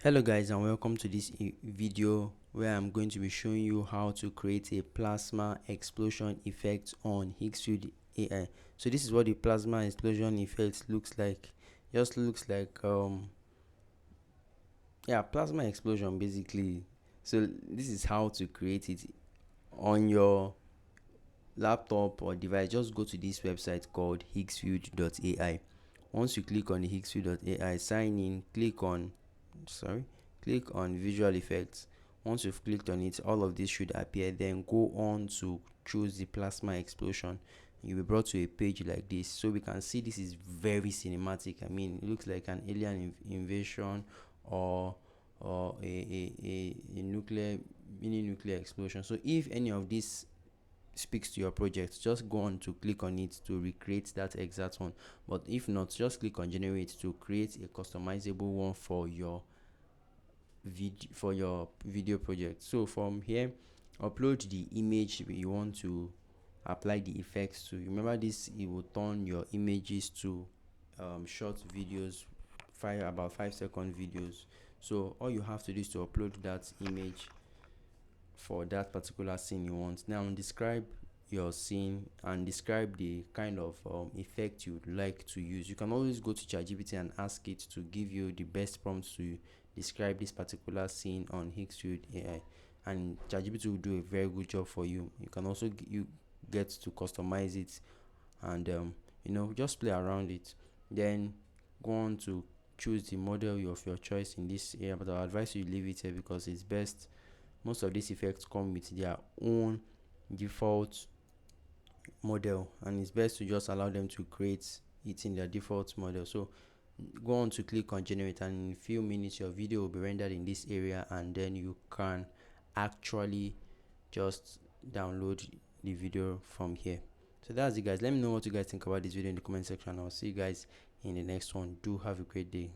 Hello guys, and welcome to this video where I'm going to be showing you how to create a plasma explosion effect on Higgsfield AI. So this is what the plasma explosion effect looks like. Just looks like plasma explosion basically. So this is how to create it on your laptop or device. Just go to this website called higgsfield.ai. Once you click on the higgsfield.ai, sign in, click on visual effects. Once you've clicked on it, all of this should appear. Then go on to choose the plasma explosion. You'll be brought to a page like this. So we can see this is very cinematic. I mean, it looks like an alien invasion or a mini nuclear explosion. So if any of this speaks to your project, just go on to click on it to recreate that exact one. But if not, just click on generate to create a customizable one for your video project. So from here, upload the image you want to apply the effects to. Remember this, it will turn your images to short videos, about 5-second videos. So all you have to do is to upload that image for that particular scene you want. Now describe your scene and describe the kind of effect you'd like to use. You can always go to ChatGPT and ask it to give you the best prompts to describe this particular scene on Higgsfield AI, and ChatGPT will do a very good job for you. You can also you get to customize it and just play around it. Then go on to choose the model of your choice in this area, but I advise you leave it here because it's best. Most of these effects come with their own default model, and it's best to just allow them to create it in their default model. So go on to click on generate, and in a few minutes your video will be rendered in this area, and then you can actually just download the video from here. So that's it guys. Let me know what you guys think about this video in the comment section. I'll see you guys in the next one. Do have a great day.